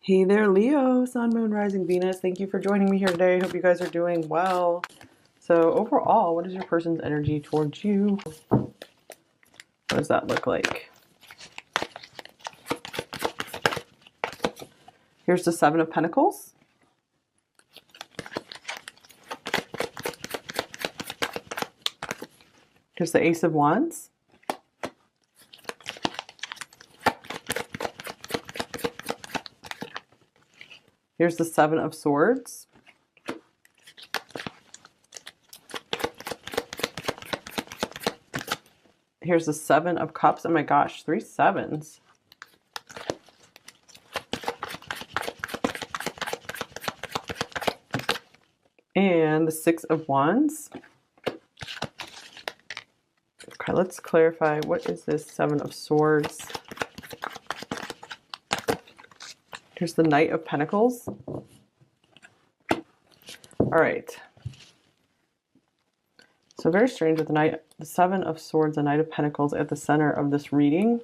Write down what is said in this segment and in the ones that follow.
Hey there, Leo, Sun, Moon, Rising, Venus. Thank you for joining me here today. Hope you guys are doing well. So overall, what is your person's energy towards you? What does that look like? Here's the Seven of Pentacles. Here's the Ace of Wands. Here's the Seven of Swords. Here's the Seven of Cups. Oh my gosh, 3 sevens. And the Six of Wands. Okay, let's clarify. What is this Seven of Swords? Here's the Knight of Pentacles. All right. So very strange with the Seven of Swords, the Knight of Pentacles at the center of this reading.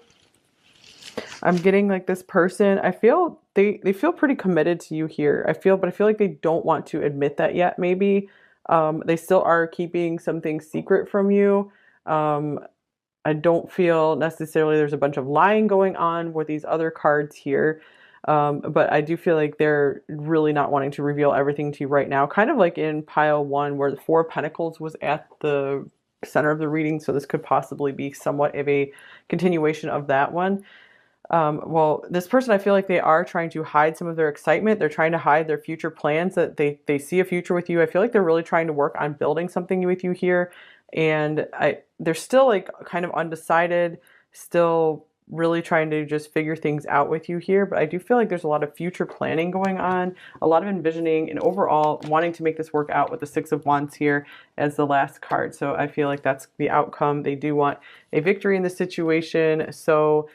I'm getting like this person, I feel they feel pretty committed to you here. But I feel like they don't want to admit that yet, maybe. They still are keeping something secret from you. I don't feel necessarily there's a bunch of lying going on with these other cards here. But I do feel like they're really not wanting to reveal everything to you right now. Kind of like in pile 1 where the Four of Pentacles was at the center of the reading. So this could possibly be somewhat of a continuation of that one. Well, this person, I feel like they are trying to hide some of their excitement. They're trying to hide their future plans, that they see a future with you. I feel like they're really trying to work on building something with you here. And they're still like kind of undecided, still really trying to just figure things out with you here. But I do feel like there's a lot of future planning going on, a lot of envisioning, and overall wanting to make this work out with the Six of Wands here as the last card. So I feel like that's the outcome. They do want a victory in this situation. So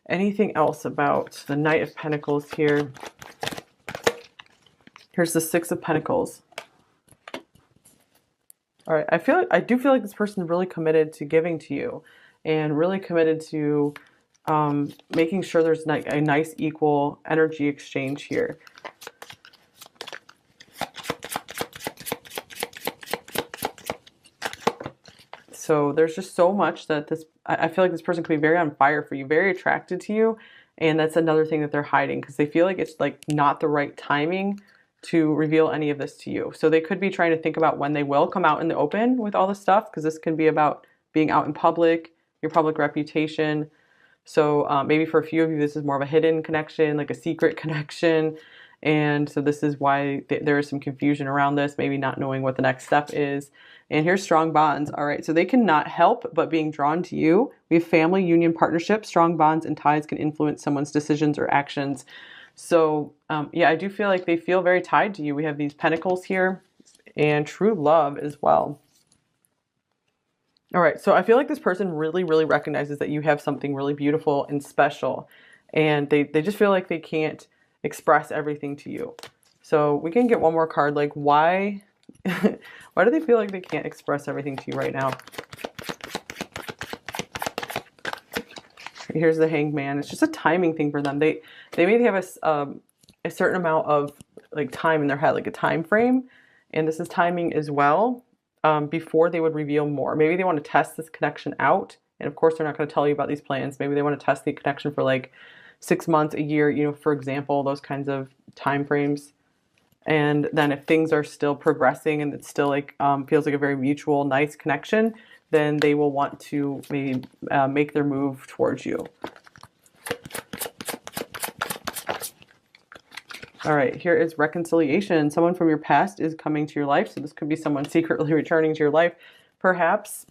anything else about the Knight of Pentacles here? Here's the Six of Pentacles. All right, I do feel like this person is really committed to giving to you and really committed to making sure there's a nice equal energy exchange here. So there's just so much that I feel like this person could be very on fire for you, very attracted to you. And that's another thing that they're hiding because they feel like it's like not the right timing to reveal any of this to you. So they could be trying to think about when they will come out in the open with all this stuff, because this can be about being out in public, your public reputation. So maybe for a few of you, this is more of a hidden connection, like a secret connection. And so this is why there is some confusion around this, maybe not knowing what the next step is. And here's strong bonds. All right, so they cannot help but being drawn to you. We have family, union, partnership. Strong bonds and ties can influence someone's decisions or actions. So yeah, I do feel like they feel very tied to you. We have these pentacles here and true love as well. All right, so I feel like this person really, really recognizes that you have something really beautiful and special. And they just feel like they can't express everything to you. So we can get one more card. Like why why do they feel like they can't express everything to you right now? Here's the Hanged Man. It's just a timing thing for them. They maybe have a certain amount of like time in their head, like a time frame, and this is timing as well. Before they would reveal more. Maybe they want to test this connection out, and of course they're not going to tell you about these plans. Maybe they want to test the connection for like 6 months, a year, you know, for example, those kinds of time frames. And then if things are still progressing and it's still like feels like a very mutual, nice connection, then they will want to maybe make their move towards you. All right, here is reconciliation. Someone from your past is coming to your life. So this could be someone secretly returning to your life, perhaps.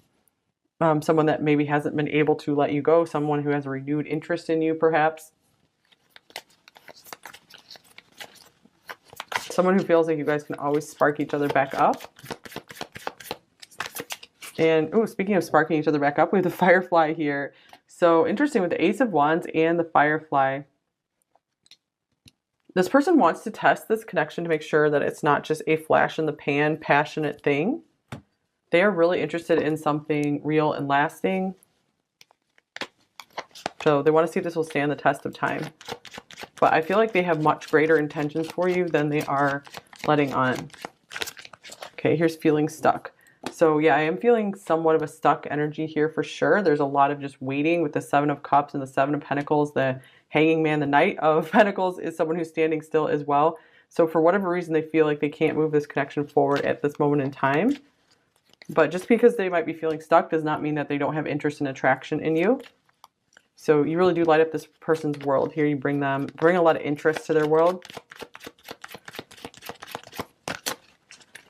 Someone that maybe hasn't been able to let you go. Someone who has a renewed interest in you, perhaps. Someone who feels like you guys can always spark each other back up. And, oh, speaking of sparking each other back up, we have the Firefly here. So interesting with the Ace of Wands and the Firefly. This person wants to test this connection to make sure that it's not just a flash in the pan, passionate thing. They are really interested in something real and lasting. So they want to see if this will stand the test of time. but I feel like they have much greater intentions for you than they are letting on. Okay, here's feeling stuck. So yeah, I am feeling somewhat of a stuck energy here for sure. There's a lot of just waiting with the Seven of Cups and the Seven of Pentacles. The Hanging Man, the Knight of Pentacles, is someone who's standing still as well. So for whatever reason, they feel like they can't move this connection forward at this moment in time. But just because they might be feeling stuck does not mean that they don't have interest and attraction in you. So you really do light up this person's world. Here you bring a lot of interest to their world.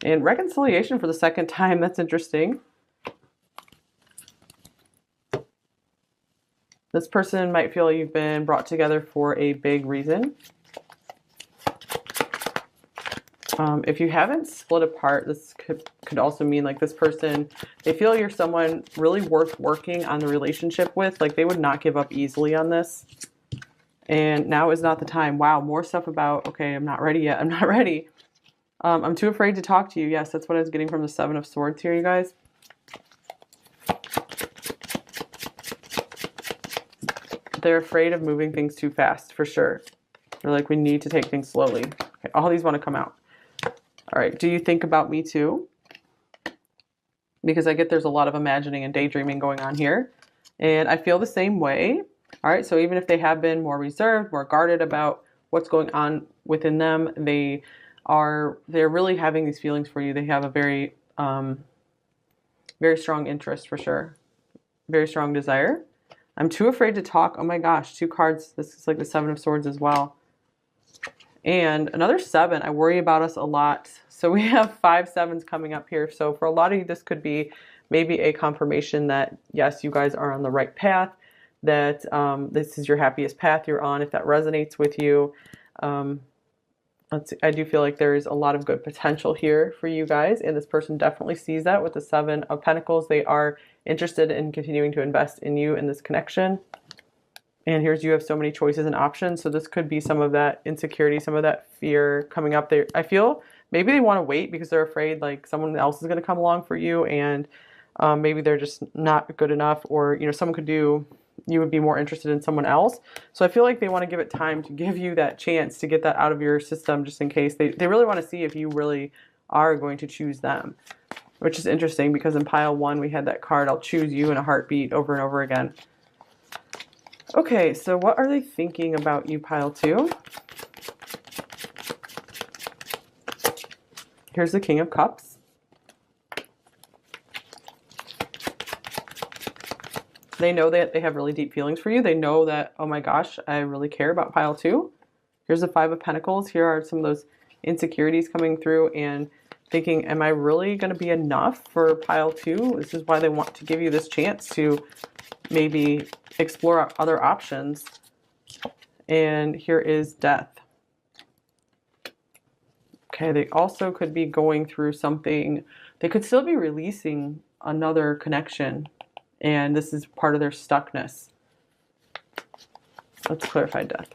And reconciliation for the second time. That's interesting. This person might feel you've been brought together for a big reason. If you haven't split apart, this could also mean like this person, they feel you're someone really worth working on the relationship with. Like they would not give up easily on this. And now is not the time. Wow, more stuff about, okay, I'm not ready yet. I'm not ready. I'm too afraid to talk to you. Yes, that's what I was getting from the Seven of Swords here, you guys. They're afraid of moving things too fast, for sure. They're like, we need to take things slowly. Okay, all these want to come out. All right, do you think about me too? Because I get there's a lot of imagining and daydreaming going on here. And I feel the same way. All right, so even if they have been more reserved, more guarded about what's going on within them, they're really having these feelings for you. They have a very, very strong interest for sure. Very strong desire. I'm too afraid to talk. Oh my gosh, 2 cards. This is like the Seven of Swords as well. And another 7, I worry about us a lot. So we have 5 sevens coming up here. So for a lot of you, this could be maybe a confirmation that, yes, you guys are on the right path, that this is your happiest path you're on, if that resonates with you. I do feel like there's a lot of good potential here for you guys. And this person definitely sees that with the 7 of Pentacles. They are interested in continuing to invest in you in this connection. And here's you have so many choices and options. So this could be some of that insecurity, some of that fear coming up there. I feel maybe they want to wait because they're afraid like someone else is going to come along for you. And maybe they're just not good enough, or, you know, someone could do, you would be more interested in someone else. So I feel like they want to give it time to give you that chance to get that out of your system, just in case they really want to see if you really are going to choose them, which is interesting because in pile 1, we had that card, I'll choose you in a heartbeat, over and over again. Okay, so what are they thinking about you, pile 2? Here's the King of Cups. They know that they have really deep feelings for you. They know that, oh my gosh, I really care about pile 2. Here's the 5 of Pentacles. Here are some of those insecurities coming through and thinking, am I really going to be enough for pile 2? This is why they want to give you this chance to maybe explore other options. And here is Death. Okay, they also could be going through something. They could still be releasing another connection, and this is part of their stuckness. Let's clarify Death.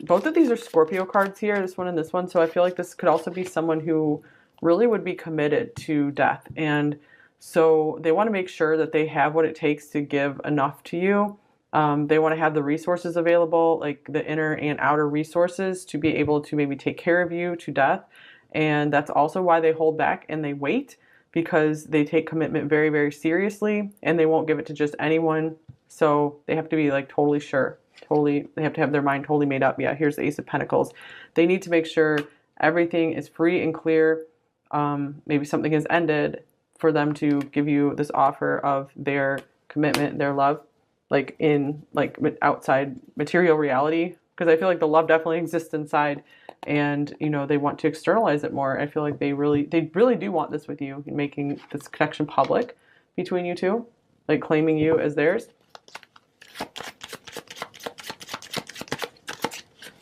Both of these are Scorpio cards here, this one and this one. So I feel like this could also be someone who really would be committed to Death. And so they want to make sure that they have what it takes to give enough to you. They want to have the resources available, like the inner and outer resources, to be able to maybe take care of you to death. And that's also why they hold back and they wait, because they take commitment very, very seriously, and they won't give it to just anyone. So they have to be like totally sure. They have to have their mind totally made up. Yeah, here's the Ace of Pentacles. They need to make sure everything is free and clear. Maybe something has ended for them to give you this offer of their commitment, their love, like in like outside material reality. Because I feel like the love definitely exists inside, and you know, they want to externalize it more. I feel like they really do want this with you, making this connection public between you two, like claiming you as theirs.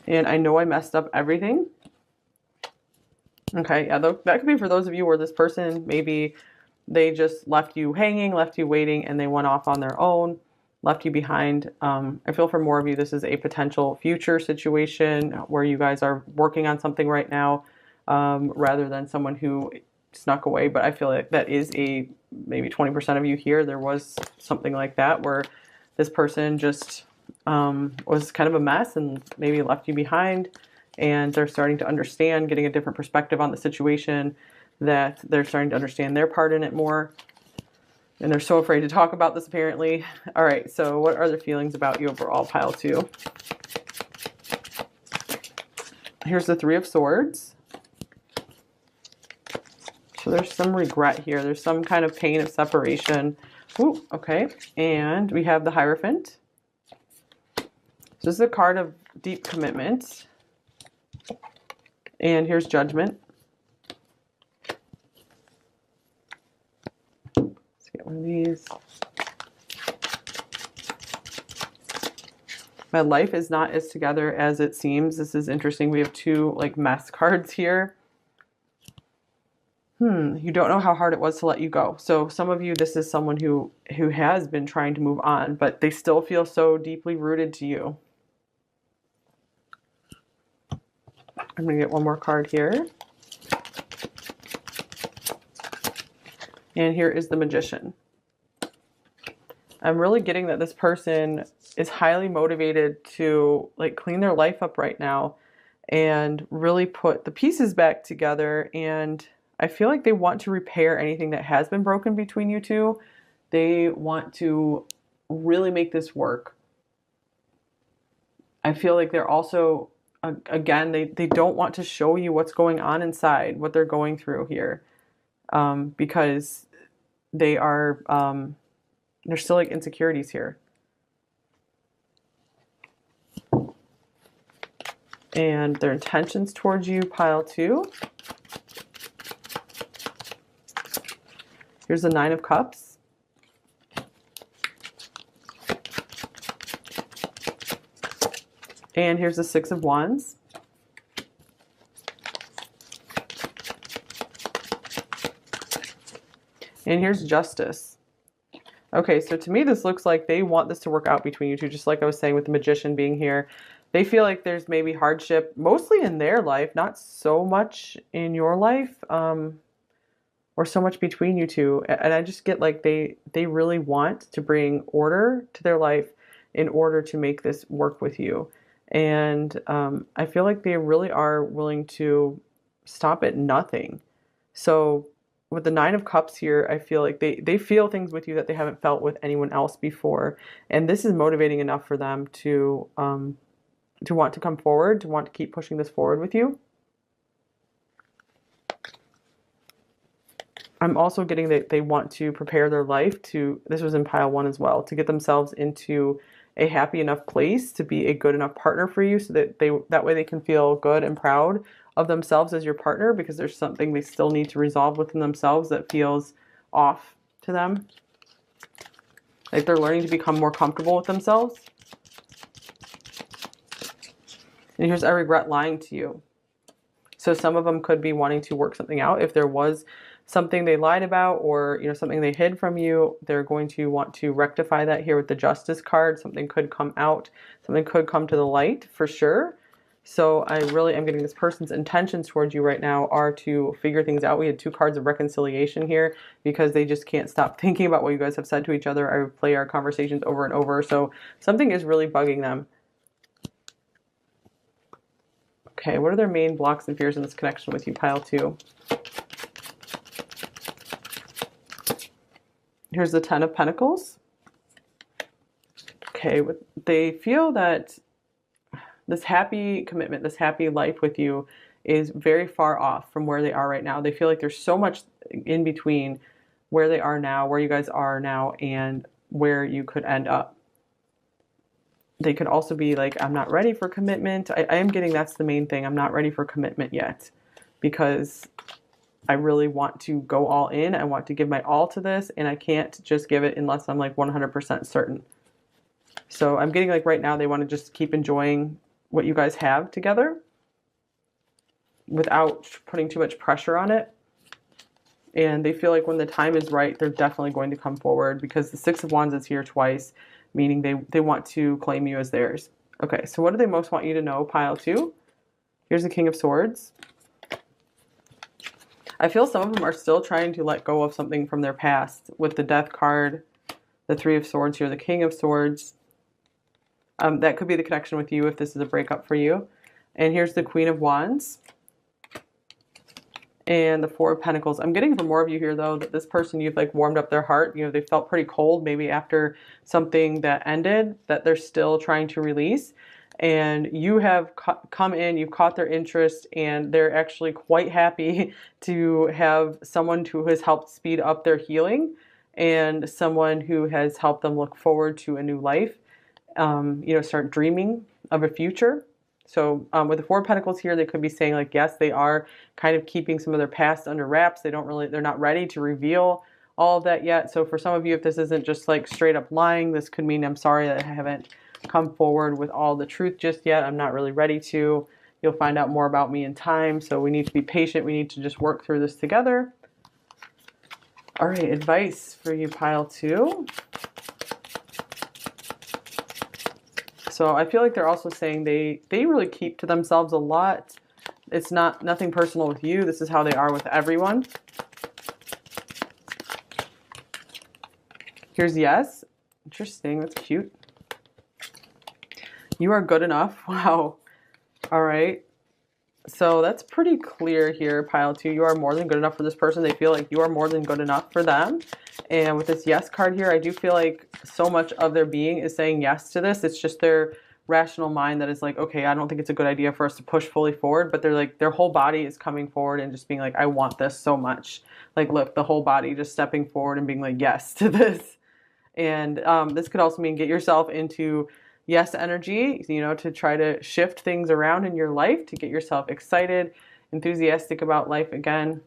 And I know I messed up everything. Okay, yeah, that could be for those of you where this person, maybe they just left you hanging, left you waiting, and they went off on their own, left you behind. I feel for more of you, this is a potential future situation where you guys are working on something right now, rather than someone who snuck away. But I feel like that is maybe 20% of you here. There was something like that where this person just was kind of a mess and maybe left you behind, and they're starting to understand, getting a different perspective on the situation, that they're starting to understand their part in it more. And they're so afraid to talk about this, apparently. All right, so what are the feelings about you overall, pile 2? Here's the 3 of Swords. So there's some regret here. There's some kind of pain of separation. Ooh, okay. And we have the Hierophant. So this is a card of deep commitment. And here's Judgment. Let's get one of these. My life is not as together as it seems. This is interesting. We have 2 like mess cards here. You don't know how hard it was to let you go. So some of you, this is someone who has been trying to move on, but they still feel so deeply rooted to you. I'm going to get one more card here. And here is the Magician. I'm really getting that this person is highly motivated to like clean their life up right now and really put the pieces back together. And I feel like they want to repair anything that has been broken between you two. They want to really make this work. I feel like they're also, again, they don't want to show you what's going on inside, what they're going through here, because they are, there's still like insecurities here. And their intentions towards you, pile 2. Here's the 9 of Cups. And here's the 6 of Wands. And here's Justice. Okay, so to me this looks like they want this to work out between you two, just like I was saying with the Magician being here. They feel like there's maybe hardship, mostly in their life, not so much in your life. Or so much between you two. And I just get like they really want to bring order to their life in order to make this work with you. And I feel like they really are willing to stop at nothing. So with the 9 of Cups here, I feel like they feel things with you that they haven't felt with anyone else before. And this is motivating enough for them to want to come forward, to want to keep pushing this forward with you. I'm also getting that they want to prepare their life to, this was in pile 1 as well, to get themselves into a happy enough place to be a good enough partner for you, so that that way they can feel good and proud of themselves as your partner, because there's something they still need to resolve within themselves that feels off to them. Like they're learning to become more comfortable with themselves. And here's I regret lying to you. So some of them could be wanting to work something out. If there was something they lied about, or something they hid from you, they're going to want to rectify that here with the Justice card. Something could come out, something could come to the light for sure. So I really am getting this person's intentions towards you right now are to figure things out. We had 2 cards of reconciliation here because they just can't stop thinking about what you guys have said to each other. I would play our conversations over and over. So something is really bugging them. Okay, what are their main blocks and fears in this connection with you, pile 2? Here's the 10 of Pentacles. Okay, they feel that this happy commitment, this happy life with you is very far off from where they are right now. They feel like there's so much in between where they are now, where you guys are now, and where you could end up. They could also be like, I'm not ready for commitment. I am getting that's the main thing. I'm not ready for commitment yet because I really want to go all in. I want to give my all to this, and I can't just give it unless I'm like 100% certain. So I'm getting like right now they want to just keep enjoying what you guys have together without putting too much pressure on it. And they feel like when the time is right, they're definitely going to come forward, because the 6 of Wands is here twice, meaning they want to claim you as theirs. Okay, so what do they most want you to know, pile 2? Here's the King of Swords. I feel some of them are still trying to let go of something from their past with the Death card, the 3 of Swords here, the King of Swords. That could be the connection with you if this is a breakup for you. And here's the Queen of Wands and the Four of Pentacles. I'm getting for more of you here, though, that this person, you've like warmed up their heart. You know, they felt pretty cold maybe after something that ended that they're still trying to release. And you have come in, you've caught their interest, and they're actually quite happy to have someone who has helped speed up their healing and someone who has helped them look forward to a new life, you know, start dreaming of a future. So with the Four of Pentacles here, they could be saying like, yes, they are kind of keeping some of their past under wraps. They're not ready to reveal all of that yet. So for some of you, if this isn't just like straight up lying, this could mean, I'm sorry that I haven't come forward with all the truth just yet. I'm not really ready to. You'll find out more about me in time. So we need to be patient. We need to just work through this together. All right, advice for you, pile 2. So I feel like they're also saying they really keep to themselves a lot. It's nothing personal with you. This is how they are with everyone. Here's yes. Interesting. That's cute. You are good enough. Wow. All right. So that's pretty clear here, pile 2. You are more than good enough for this person. They feel like you are more than good enough for them. And with this yes card here, I do feel like so much of their being is saying yes to this. It's just their rational mind that is like, okay, I don't think it's a good idea for us to push fully forward. But they're like, their whole body is coming forward and just being like, I want this so much. Like, look, the whole body just stepping forward and being like, yes to this. And this could also mean get yourself into yes energy, you know, to try to shift things around in your life, to get yourself excited, enthusiastic about life again.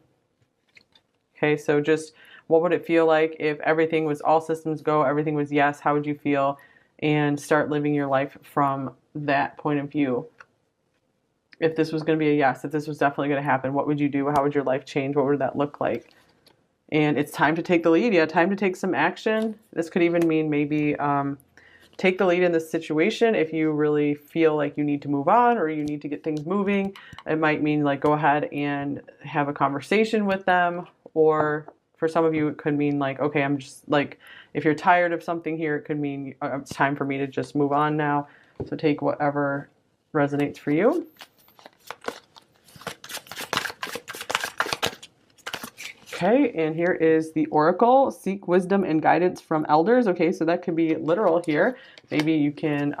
Okay, so just what would it feel like if everything was all systems go, everything was yes, how would you feel? And start living your life from that point of view. If this was going to be a yes, if this was definitely going to happen, what would you do? How would your life change? What would that look like? And it's time to take the lead. Yeah, time to take some action. This could even mean maybe take the lead in this situation. If you really feel like you need to move on or you need to get things moving, it might mean like go ahead and have a conversation with them. Or for some of you, it could mean like, okay, I'm just like, if you're tired of something here, it could mean it's time for me to just move on now. So take whatever resonates for you. Okay, and here is the Oracle. Seek wisdom and guidance from elders. Okay, so that could be literal here. Maybe you can,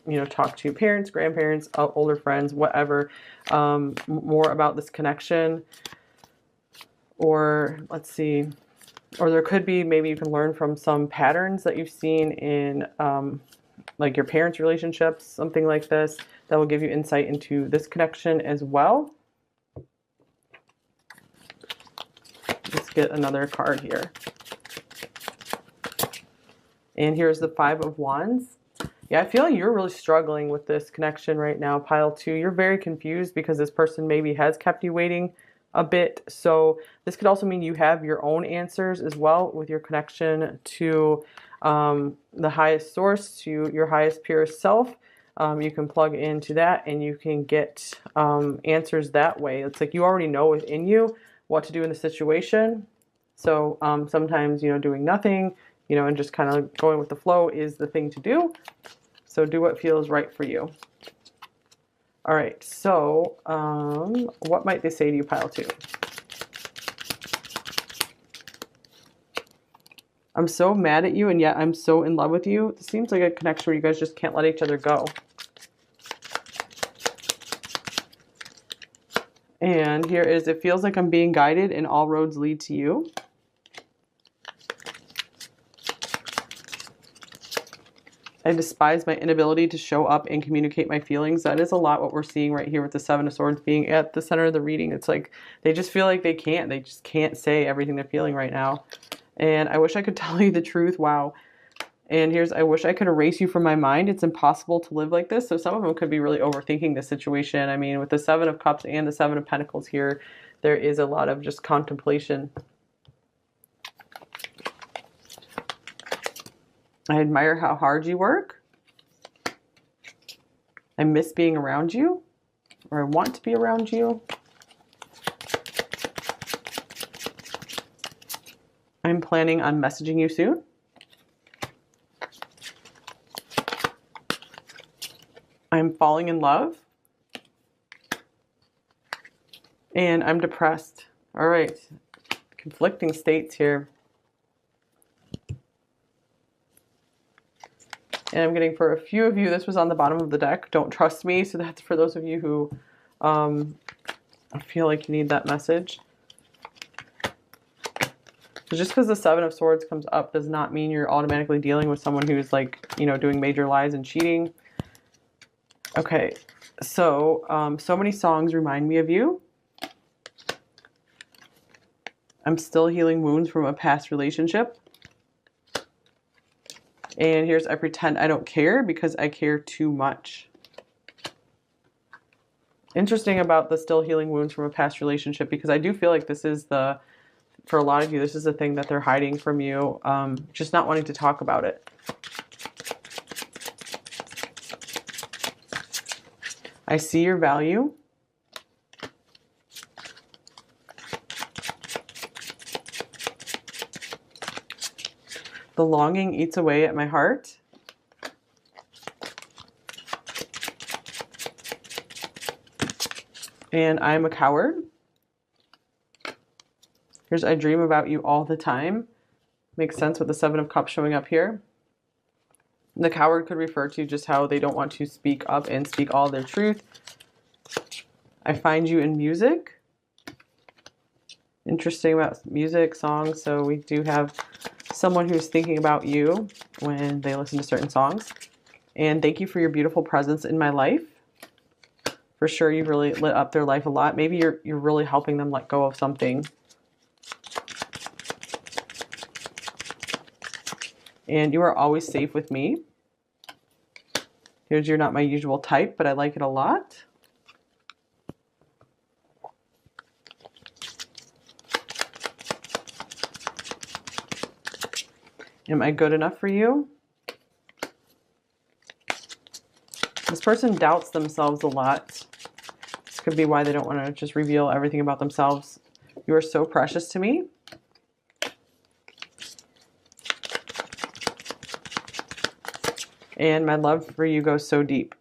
you know, talk to parents, grandparents, older friends, whatever, more about this connection. Or let's see, or there could be, maybe you can learn from some patterns that you've seen in like your parents' relationships, something like this, that will give you insight into this connection as well. Let's get another card here. And here's the Five of Wands. Yeah, I feel like you're really struggling with this connection right now, pile 2. You're very confused because this person maybe has kept you waiting a bit. So this could also mean you have your own answers as well with your connection to the highest source, to your highest, purest self. You can plug into that and you can get answers that way. It's like you already know within you what to do in the situation. So sometimes, you know, doing nothing, you know, and just kind of going with the flow is the thing to do. So do what feels right for you. All right, so what might they say to you, pile 2? I'm so mad at you, and yet I'm so in love with you. It seems like a connection where you guys just can't let each other go. And here is, it feels like I'm being guided and all roads lead to you. I despise my inability to show up and communicate my feelings. That is a lot what we're seeing right here with the Seven of Swords being at the center of the reading. It's like they just feel like they just can't say everything they're feeling right now. And I wish I could tell you the truth. Wow. And here's, I wish I could erase you from my mind. It's impossible to live like this. So some of them could be really overthinking this situation. I mean, with the Seven of Cups and the Seven of Pentacles here, there is a lot of just contemplation. I admire how hard you work. I miss being around you, or I want to be around you. I'm planning on messaging you soon. I'm falling in love. And I'm depressed. All right. Conflicting states here. And I'm getting for a few of you, this was on the bottom of the deck, don't trust me. So that's for those of you who feel like you need that message. So just because the Seven of Swords comes up does not mean you're automatically dealing with someone who's like, you know, doing major lies and cheating. Okay, so so many songs remind me of you. I'm still healing wounds from a past relationship. And here's, I pretend I don't care because I care too much. Interesting about the still healing wounds from a past relationship, because I do feel like this is the, for a lot of you, this is the thing that they're hiding from you, just not wanting to talk about it. I see your value. The longing eats away at my heart. And I'm a coward. Here's, I dream about you all the time. Makes sense with the Seven of Cups showing up here. The coward could refer to just how they don't want to speak up and speak all their truth. I find you in music. Interesting about music, songs. So we do have someone who's thinking about you when they listen to certain songs. And thank you for your beautiful presence in my life. For sure, you've really lit up their life a lot. Maybe you're really helping them let go of something. And you are always safe with me. Here's, you're not my usual type, but I like it a lot. Am I good enough for you? This person doubts themselves a lot. This could be why they don't want to just reveal everything about themselves. You are so precious to me. And my love for you goes so deep.